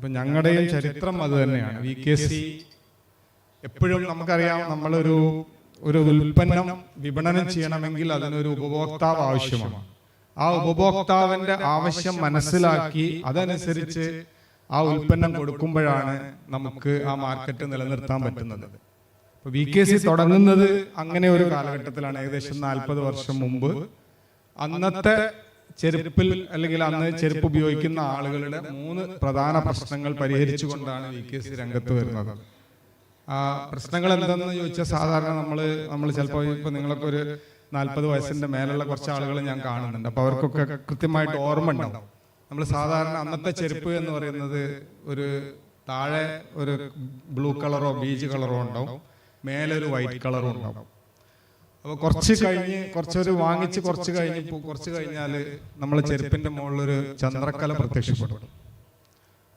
ഇപ്പം ഞങ്ങളുടെയും ചരിത്രം അത് തന്നെയാണ്. VKC എപ്പോഴും നമുക്കറിയാം, നമ്മളൊരു ഉൽപ്പന്നം വിപണനം ചെയ്യണമെങ്കിൽ അതിനൊരു ഉപഭോക്താവ് ആവശ്യമാണ്. ആ ഉപഭോക്താവിന്റെ ആവശ്യം മനസ്സിലാക്കി അതനുസരിച്ച് ആ ഉൽപ്പന്നം കൊടുക്കുമ്പോഴാണ് നമുക്ക് ആ മാർക്കറ്റ് നിലനിർത്താൻ പറ്റുന്നത്. VKC തുടങ്ങുന്നത് അങ്ങനെ ഒരു കാലഘട്ടത്തിലാണ്, ഏകദേശം 40 വർഷം മുമ്പ്. അന്നത്തെ ചെരുപ്പിൽ അല്ലെങ്കിൽ അന്ന് ചെരുപ്പ് ഉപയോഗിക്കുന്ന ആളുകളുടെ 3 പ്രധാന പ്രശ്നങ്ങൾ പരിഹരിച്ചുകൊണ്ടാണ് VKC രംഗത്ത് വരുന്നത്. ആ പ്രശ്നങ്ങൾ എന്തെന്ന് ചോദിച്ചാൽ, സാധാരണ നമ്മൾ ചിലപ്പോൾ ഇപ്പൊ നിങ്ങളൊക്കെ ഒരു 40 വയസ്സിന്റെ മേലുള്ള കുറച്ച് ആളുകൾ ഞാൻ കാണുന്നുണ്ട്. അപ്പൊ അവർക്കൊക്കെ കൃത്യമായിട്ട് ഓർമ്മ ഉണ്ടാവും. നമ്മൾ സാധാരണ അന്നത്തെ ചെരുപ്പ് എന്ന് പറയുന്നത് ഒരു താഴെ ഒരു ബ്ലൂ കളറോ ബീജ് കളറോ ഉണ്ടാവും, മേലെ ഒരു വൈറ്റ് കളറും ഉണ്ടാവും. അപ്പോൾ കുറച്ചൊരു വാങ്ങിച്ച് കുറച്ച് കഴിഞ്ഞാൽ നമ്മളെ ചെരുപ്പിന്റെ മുകളിലൊരു ചന്ദ്രക്കല പ്രത്യക്ഷപ്പെടും.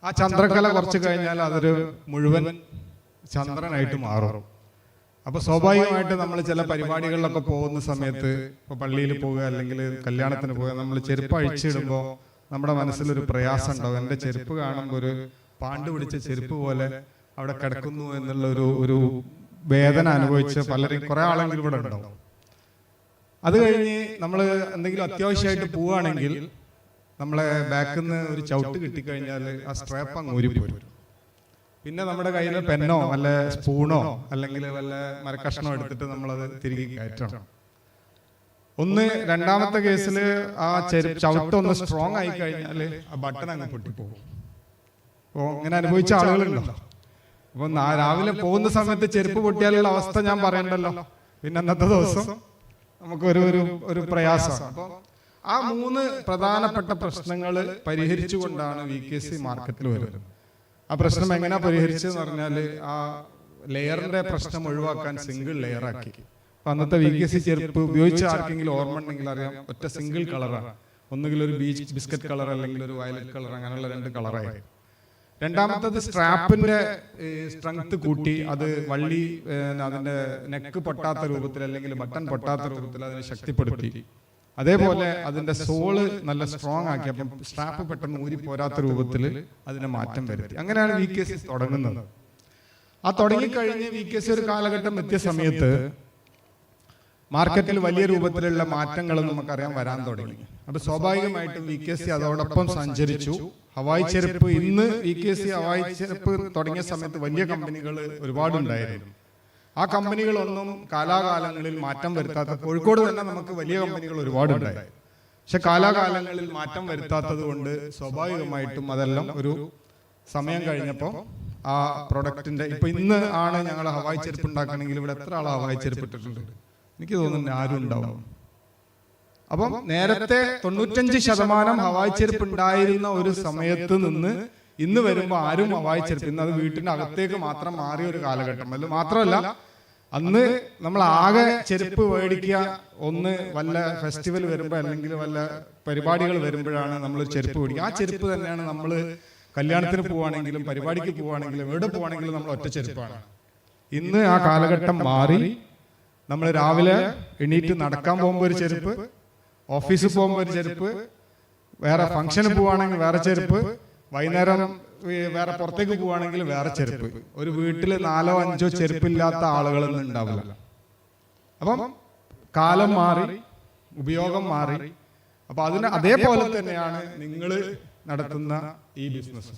ആ ചന്ദ്രക്കല കുറച്ച് കഴിഞ്ഞാൽ അതൊരു മുഴുവൻ ചന്ദ്രനായിട്ട് മാറും. അപ്പൊ സ്വാഭാവികമായിട്ട് നമ്മൾ ചില പരിപാടികളിലൊക്കെ പോകുന്ന സമയത്ത്, ഇപ്പൊ പള്ളിയിൽ പോവുക അല്ലെങ്കിൽ കല്യാണത്തിന് പോവുക, നമ്മൾ ചെരുപ്പ് അഴിച്ചിടുമ്പോൾ നമ്മുടെ മനസ്സിലൊരു പ്രയാസം ഉണ്ടാവും. എൻ്റെ ചെരുപ്പ് കാണുമ്പോൾ ഒരു പാണ്ട് പിടിച്ച ചെരുപ്പ് പോലെ അവിടെ കിടക്കുന്നു എന്നുള്ള ഒരു വേദന അനുഭവിച്ച് കുറെ ആളെങ്കിലും ഇവിടെ ഉണ്ടാവും. അത് കഴിഞ്ഞ് നമ്മൾ എന്തെങ്കിലും അത്യാവശ്യമായിട്ട് പോവുകയാണെങ്കിൽ നമ്മളെ ബാക്കിൽ നിന്ന് ഒരു ചവിട്ട് കിട്ടിക്കഴിഞ്ഞാൽ ആ സ്ട്രാപ്പ് അങ്ങ് ഊരിപ്പോരും. പിന്നെ നമ്മുടെ കയ്യിൽ പെന്നോ വല്ല സ്പൂണോ അല്ലെങ്കിൽ വല്ല മരക്കഷ്ണോ എടുത്തിട്ട് നമ്മളത് തിരികെ കയറ്റണം. രണ്ടാമത്തെ കേസിൽ ആ ചവിട്ട് ഒന്ന് സ്ട്രോങ് ആയി കഴിഞ്ഞാൽ ആ ബട്ടൺ അങ്ങ് പൊട്ടിപ്പോകും. അപ്പോൾ ഇങ്ങനെ അനുഭവിച്ച ആളുകളുണ്ടോ? അപ്പൊ രാവിലെ പോകുന്ന സമയത്ത് ചെരുപ്പ് പൊട്ടിയാലുള്ള അവസ്ഥ ഞാൻ പറയണ്ടല്ലോ. പിന്നെ അന്നത്തെ ദിവസം നമുക്ക് ഒരു പ്രയാസമാണ്. അപ്പോൾ ആ 3 പ്രധാനപ്പെട്ട പ്രശ്നങ്ങൾ പരിഹരിച്ചുകൊണ്ടാണ് VKC മാർക്കറ്റിൽ വരുന്നത്. ആ പ്രശ്നം എങ്ങനെ പരിഹരിച്ചെന്ന് പറഞ്ഞാൽ, ആ ലെയറിന്റെ പ്രശ്നം ഒഴിവാക്കാൻ സിംഗിൾ ലെയർ ആക്കി. അപ്പൊ അന്നത്തെ VKC ചെരുപ്പ് ഉപയോഗിച്ച ആർക്കെങ്കിലും ഓർമ്മ ഉണ്ടെങ്കിൽ അറിയാം, ഒറ്റ സിംഗിൾ കളറാണ്. ഒന്നുകിൽ ഒരു ബിസ്ക്കറ്റ് കളർ അല്ലെങ്കിൽ ഒരു വയലറ്റ് കളർ, അങ്ങനെയുള്ള 2 കളറായി. രണ്ടാമത്തത് സ്ട്രാപ്പിന്റെ സ്ട്രെങ്ത് കൂട്ടി, അത് വള്ളി അതിന്റെ നെക്ക് പൊട്ടാത്ത രൂപത്തിൽ അല്ലെങ്കിൽ ബട്ടൺ പൊട്ടാത്ത രൂപത്തിൽ അതിനെ ശക്തിപ്പെടുത്തി. അതേപോലെ അതിന്റെ സോള് നല്ല സ്ട്രോങ് ആക്കി, അപ്പം സ്ട്രാപ്പ് പെട്ടെന്ന് ഊരി പോരാത്ത രൂപത്തിൽ അതിനെ മാറ്റം വരുത്തി. അങ്ങനെയാണ് VKC തുടങ്ങുന്നത്. ആ തുടങ്ങിക്കഴിഞ്ഞ് VKC ഒരു കാലഘട്ടം എത്തിയ സമയത്ത് മാർക്കറ്റിൽ വലിയ രൂപത്തിലുള്ള മാറ്റങ്ങൾ നമുക്കറിയാം വരാൻ തുടങ്ങി. അപ്പൊ സ്വാഭാവികമായിട്ടും VKC അതോടൊപ്പം സഞ്ചരിച്ചു. ഹവായ് ചെരുപ്പ്, ഇന്ന് VKC ഹവായ് ചെരുപ്പ് തുടങ്ങിയ സമയത്ത് വലിയ കമ്പനികൾ ഒരുപാടുണ്ടായിരുന്നു. ആ കമ്പനികളൊന്നും കാലാകാലങ്ങളിൽ മാറ്റം വരുത്താത്ത, കോഴിക്കോട് തന്നെ നമുക്ക് വലിയ കമ്പനികൾ ഒരുപാടുണ്ടായി. പക്ഷെ കാലാകാലങ്ങളിൽ മാറ്റം വരുത്താത്തത് കൊണ്ട് സ്വാഭാവികമായിട്ടും അതെല്ലാം ഒരു സമയം കഴിഞ്ഞപ്പോൾ ആ പ്രൊഡക്റ്റിന്റെ, ഇപ്പൊ ഇന്ന് ആണ് ഞങ്ങൾ ഹവായ് ചെരുപ്പ് ഉണ്ടാക്കണമെങ്കിൽ ഇവിടെ എത്ര ആൾ ഹവായ് ചെരുപ്പ് ഇട്ടിട്ടുണ്ട്? എനിക്ക് തോന്നുന്നു ആരും ഉണ്ടാവും. അപ്പം നേരത്തെ 95% ഹവായ് ചെരുപ്പ് ഉണ്ടായിരുന്ന ഒരു സമയത്ത് നിന്ന് ഇന്ന് വരുമ്പോൾ ആരും ഹവായ് ചെരുപ്പ്, ഇന്ന് അത് വീട്ടിന്റെ അകത്തേക്ക് മാത്രം മാറിയ ഒരു കാലഘട്ടം. അത് മാത്രമല്ല, അന്ന് നമ്മൾ ആകെ ചെരുപ്പ് മേടിക്കുക വല്ല ഫെസ്റ്റിവൽ വരുമ്പോൾ അല്ലെങ്കിൽ വല്ല പരിപാടികൾ വരുമ്പോഴാണ് നമ്മൾ ചെരുപ്പ് മേടിക്കുക. ആ ചെരുപ്പ് തന്നെയാണ് നമ്മൾ കല്യാണത്തിന് പോവുകയാണെങ്കിലും പരിപാടിക്ക് പോവുകയാണെങ്കിലും എവിടെ പോവുകയാണെങ്കിലും നമ്മൾ ഒറ്റ ചെരുപ്പാണ്. ഇന്ന് ആ കാലഘട്ടം മാറി. നമ്മൾ രാവിലെ എണീറ്റ് നടക്കാൻ പോകുമ്പോൾ ഒരു ചെരുപ്പ്, ഓഫീസിൽ പോകുമ്പോൾ ഒരു ചെരുപ്പ്, വേറെ ഫംഗ്ഷന് പോവുകയാണെങ്കിൽ വേറെ ചെരുപ്പ്, വൈകുന്നേരം വേറെ പുറത്തേക്ക് പോവുകയാണെങ്കിൽ വേറെ ചെരുപ്പ്. ഒരു വീട്ടിൽ 4-5 ചെരുപ്പില്ലാത്ത ആളുകളൊന്നും ഉണ്ടാവില്ല. അപ്പം കാലം മാറി, ഉപയോഗം മാറി. അപ്പൊ അതേപോലെ തന്നെയാണ് നിങ്ങൾ നടത്തുന്ന ഈ ബിസിനസ്.